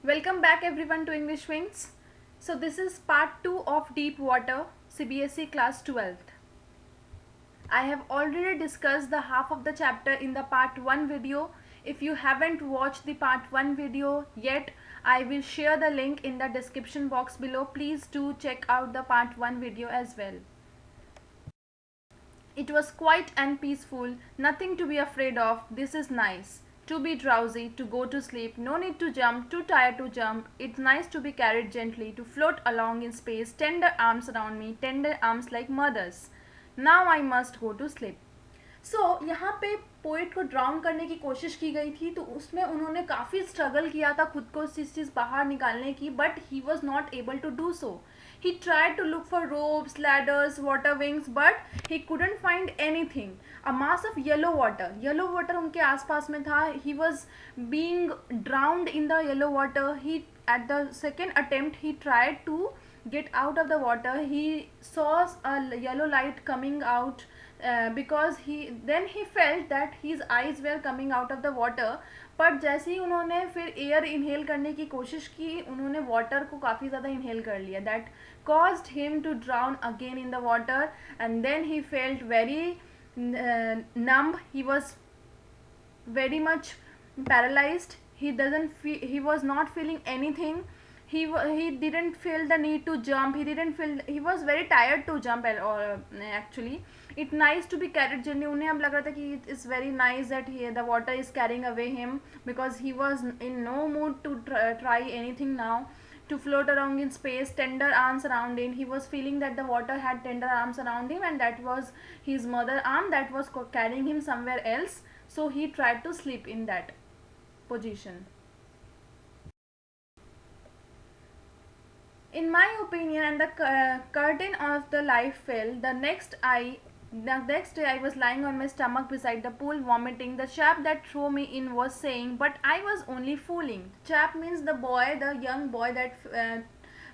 Welcome back everyone to English Wings. So this is part 2 of Deep Water Cbse class 12th. I have already discussed the half of the chapter in the part 1 video. If you haven't watched the part 1 video yet, I will share the link in the description box below. Please do check out the part 1 video as well. It was quiet and peaceful, nothing to be afraid of. This is nice. To be drowsy, to go to sleep, no need to jump, too tired to jump. It's nice to be carried gently, to float along in space, tender arms around me, tender arms like mothers. Now I must go to sleep. यहाँ पे poet को drown करने की कोशिश की गई थी, तो उसमें उन्होंने काफ़ी स्ट्रगल किया था खुद को इस चीज़ बाहर निकालने की, but he was not able to do so. He tried to look for ropes, ladders, water wings, but he couldn't find anything. A mass of yellow water. Yellow water उनके आसपास में था. He was being drowned in the yellow water. At the second attempt, he tried to get out of the water. He saw a yellow light coming out. Because he felt that his eyes were coming out of the water. But जैसे ही उन्होंने फिर air inhale करने की कोशिश की, उन्होंने water को काफ़ी ज़्यादा इनहेल कर लिया. That caused him to drown again in the water and then he felt very numb. He was very much paralyzed. He was not feeling anything. He didn't feel the need to jump. He was very tired to jump actually. It's nice to be carried gently. उन्हें अब लग रहा था कि it's very nice that the water is carrying away him, because he was in no mood to try anything now. To float around in space, tender arms around him. He was feeling that the water had tender arms around him, and that was his mother arm that was carrying him somewhere else. So he tried to sleep in that position. In my opinion, and the curtain of the life fell. The next day I was lying on my stomach beside the pool vomiting. The chap that threw me in was saying, but I was only fooling. Chap means the young boy that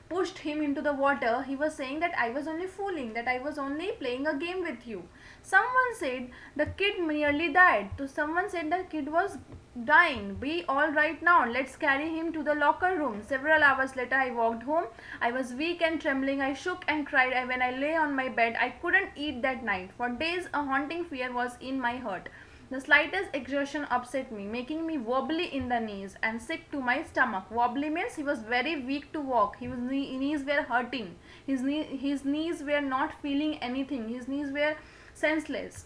pushed him into the water. He was saying that I was only fooling, that I was only playing a game with you. Someone said the kid nearly died. So someone said the kid was dying. Be all right now. Let's carry him to the locker room. Several hours later, I walked home. I was weak and trembling. I shook and cried when I lay on my bed. I couldn't eat that night. For days, a haunting fear was in my heart. The slightest exertion upset me, making me wobbly in the knees and sick to my stomach. Wobbly means he was very weak to walk. His knees were hurting. His knees were not feeling anything. His knees were senseless.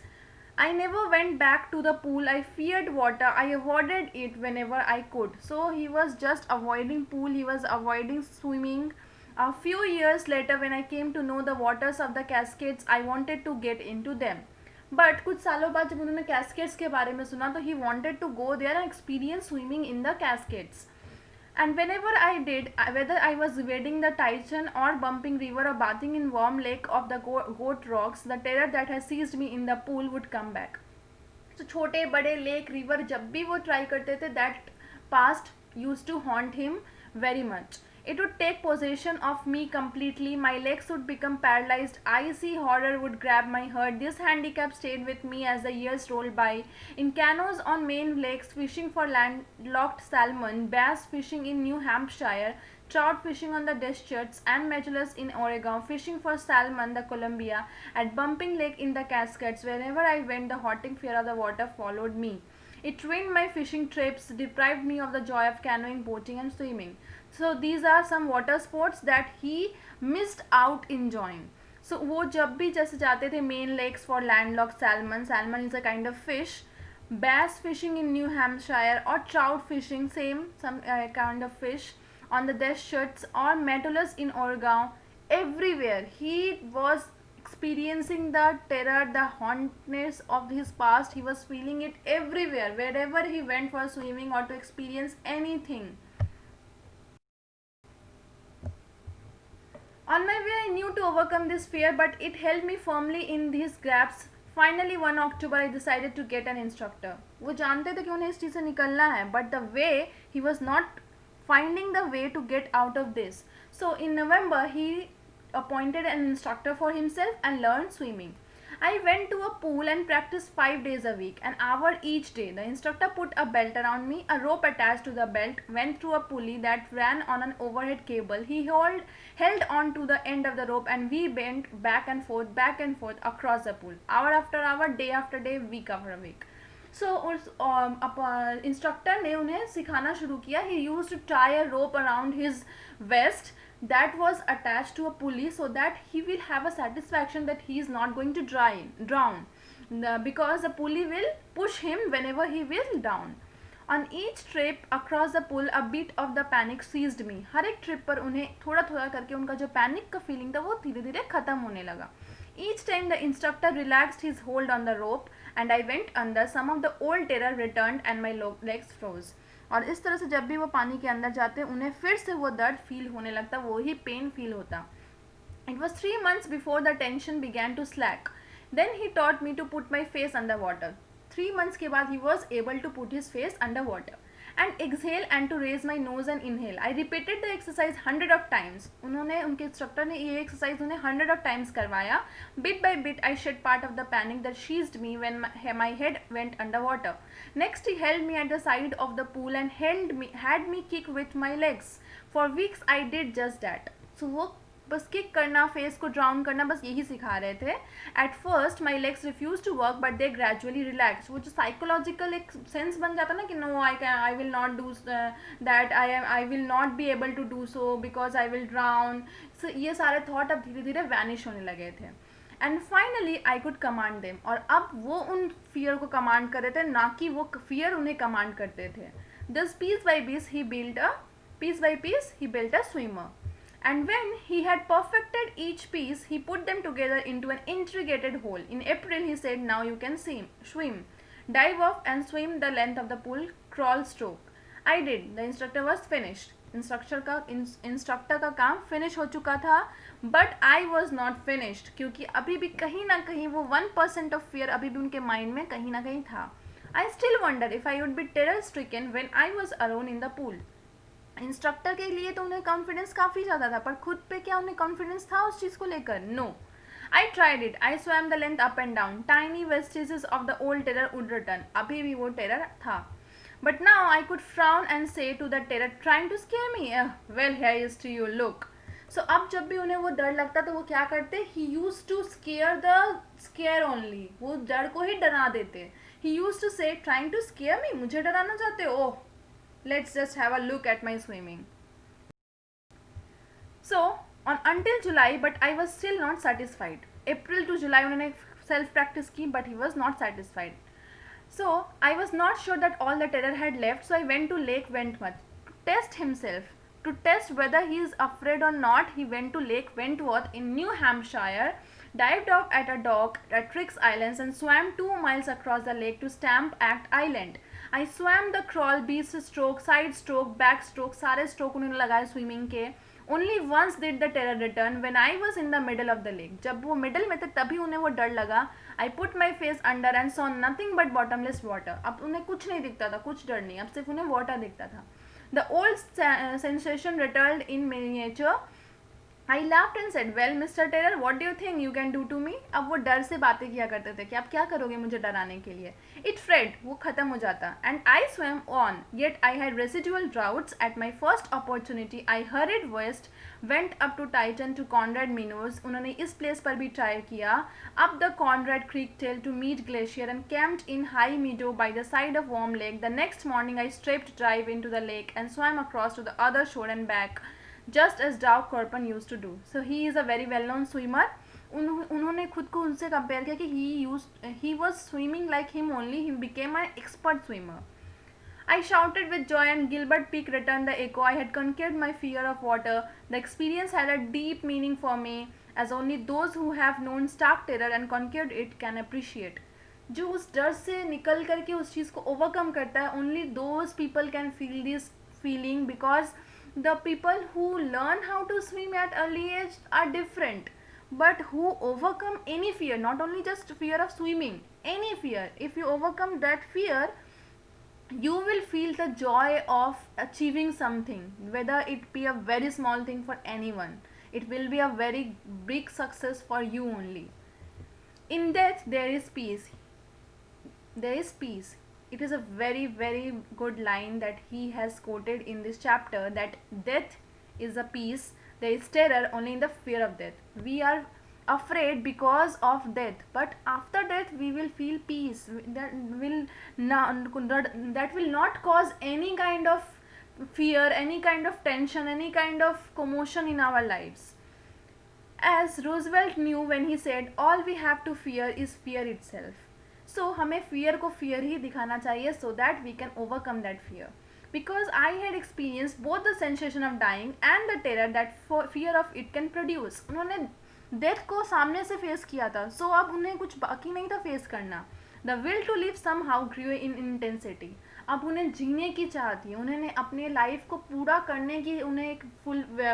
I never went back to the pool. I feared water. I avoided it whenever I could. So he was just avoiding pool. He was avoiding swimming. A few years later, when I came to know the waters of the Cascades, I wanted to get into them. But कुछ सालों बाद जब उन्होंने cascades के बारे में सुना, तो he wanted to go there and experience swimming in the caskets. And whenever I did, whether I was wading the Tyson or bumping river or bathing in warm lake of the goat rocks, the terror that had seized me in the pool would come back. So छोटे बड़े lake river जब भी वो try करते थे, that past used to haunt him very much. It would take possession of me completely. My legs would become paralyzed. Icy horror would grab my heart. This handicap stayed with me as the years rolled by. In canoes on main lakes, fishing for landlocked salmon, bass fishing in New Hampshire, trout fishing on the Deschutes and Magellan in Oregon, fishing for salmon, the Columbia, at Bumping Lake in the Cascades. Wherever I went, the haunting fear of the water followed me. It ruined my fishing trips, deprived me of the joy of canoeing, boating and swimming. So these are some water sports that he missed out enjoying. So वो जब भी जैसे जाते थे main lakes for landlocked salmon. Salmon is a kind of fish. Bass fishing in New Hampshire or trout fishing, same some kind of fish on the Deschutes or Metolus in Oregon. Everywhere he was experiencing the terror, the hauntness of his past. He was feeling it everywhere, wherever he went for swimming or to experience anything. On my way, I knew to overcome this fear, but it held me firmly in his grasp. Finally, one October, I decided to get an instructor. वो जानते थे कि उन्हें इस चीज़ से निकलना है, but the way he was not finding the way to get out of this. So in November, he appointed an instructor for himself and learned swimming. I went to a pool and practiced 5 days a week, an hour each day. The instructor put a belt around me, a rope attached to the belt went through a pulley that ran on an overhead cable. He held on to the end of the rope and we bent back and forth across the pool, hour after hour, day after day, week after week. सो उस instructor ने उन्हें सिखाना शुरू किया. He use to tie a rope around his waist that was attached to a pulley so that he will have a satisfaction that he is not going to drown because the pulley will push him whenever he will down. On each trip across the pool a bit of the panic seized me. हर एक trip पर उन्हें थोड़ा थोड़ा करके उनका जो panic का feeling था वो धीरे धीरे खत्म होने लगा. Each time the instructor relaxed his hold on the rope and I went under, some of the old terror returned and my legs froze. और इस तरह से जब भी वो पानी के अंदर जाते उन्हें फिर से वो दर्द फील होने लगता, वो ही पेन फील होता. It was 3 months before the tension began to slack. Then he taught me to put my face under water. 3 months के बाद he was able to put his face under water and exhale and to raise my nose and inhale. I repeated the exercise 100 of times. उन्होंने उनके instructor ने ये exercise उन्हें 100 of times करवाया. Bit by bit I shed part of the panic that seized me when my head went underwater. Next he held me at the side of the pool and had me kick with my legs. For weeks I did just that. So वो बस kick करना, face को drown करना, बस यही सिखा रहे थे. At first my legs refuse to work but they gradually relax. वो जो साइकोलॉजिकल एक सेंस बन जाता ना कि no I will not do that, I will not be able to do so because I will drown. So ये सारे thought अब धीरे धीरे वैनिश होने लगे थे. And finally I could command them. और अब वो उन फियर को कमांड कर रहे थे, ना कि वो फियर उन्हें कमांड करते थे. This piece by piece he built a swimmer. And when he had perfected each piece, he put them together into an intricate hole. In April, he said, now you can swim. Dive off and swim the length of the pool, crawl stroke. I did. The instructor was finished. Instructor का काम finish हो चुका था, but I was not finished, क्योंकि अभी भी कहीं ना कहीं वो 1% ऑफ फियर अभी भी उनके माइंड में कहीं ना कहीं था. I still wonder if I would be terror stricken when I was alone in the pool. Instructor के लिए तो उन्हें कॉन्फिडेंस काफ़ी ज़्यादा था, पर खुद पे क्या उन्हें कॉन्फिडेंस था उस चीज़ को लेकर? No. I tried it. I swam the length up and down. Tiny vestiges of the old terror would return. अभी भी वो टेरर था. But now I could frown and say to the terror trying to scare me, well here is to you look. So अब जब भी उन्हें वो डर लगता तो वो क्या करते? ही यूज टू स्केयर ओनली. वो डर को ही डरा देते. ही यूज टू से ट्राइंग टू स्केयर मी, मुझे डराना चाहते हो? ओह, let's just have a look at my swimming. So until July, but I was still not satisfied. April to July उन्होंने self practice की, but he was not satisfied. So I was not sure that all the terror had left, so I went to Lake Wentworth to test himself. To test whether he is afraid or not, he went to Lake Wentworth in New Hampshire, dived off at a dock at Trix Islands and swam 2 miles across the lake to Stamp Act Island. I swam the crawl, beast stroke, side stroke, back stroke, सारे stroke उन्होंने लगाए swimming के. Only once did the terror return when I was in the middle of the lake. जब वो middle में थे तभी उन्हें वो डर लगा. I put my face under and saw nothing but bottomless water. अब उन्हें कुछ नहीं दिखता था, कुछ डर नहीं, अब सिर्फ उन्हें वाटर दिखता था. The old sensation returned in miniature. I laughed and said, well, Mr. Terror, what do you think you can do to me? अब वो डर से बातें किया करते थे कि आप क्या करोगे मुझे डराने के लिए. It fled, वो खत्म हो जाता. And I swam on, yet I had residual doubts. At my first opportunity, I hurried west, went up to Titan to Conrad Meadows. उन्होंने इस place पर भी try किया. Up the Conrad Creek tail to Mead Glacier and camped in High Meadow by the side of Warm Lake. The next morning, I stripped drive into the lake and swam across to the other shore and back, just as Dow Corpon used to do. So he is a very well-known swimmer. उन्होंने खुद को उनसे compare किया कि he was swimming like him only. He became an expert swimmer. I shouted with joy and Gilbert Peak returned the echo. I had conquered my fear of water. The experience had a deep meaning for me, as only those who have known stark terror and conquered it can appreciate. जो उस डर से निकल करके उस चीज़ को overcome करता है, only those people can feel this feeling, because the people who learn how to swim at early age are different, but who overcome any fear, not only just fear of swimming, any fear, if you overcome that fear, you will feel the joy of achieving something, whether it be a very small thing for anyone. It will be a very big success for you only. In death there is peace. There is peace. It is a very, very good line that he has quoted in this chapter, that death is a peace. There is terror only in the fear of death. We are afraid because of death, but after death we will feel peace. That will not cause any kind of fear, any kind of tension, any kind of commotion in our lives. As Roosevelt knew when he said, all we have to fear is fear itself. So हमें fear को fear ही दिखाना चाहिए, so that we can overcome that fear. Because I had experienced both the sensation of dying and the terror that fear of it can produce. उन्होंने death को सामने से face किया था, so अब उन्हें कुछ बाकी नहीं था फेस करना. The will to live somehow grew in intensity. अब उन्हें जीने की चाह थी, उन्हें अपने लाइफ को पूरा करने की, उन्हें एक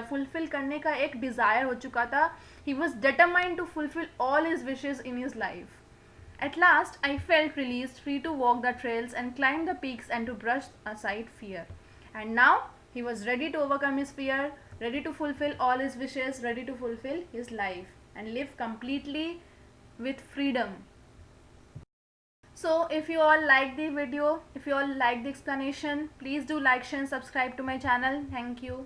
फुलफिल करने का एक डिज़ायर हो चुका था. He was determined to fulfil all his wishes in his life. At last, I felt released, free to walk the trails and climb the peaks and to brush aside fear. And now, he was ready to overcome his fear, ready to fulfill all his wishes, ready to fulfill his life and live completely with freedom. So if you all like the video, if you all like the explanation, please do like, share and subscribe to my channel. Thank you.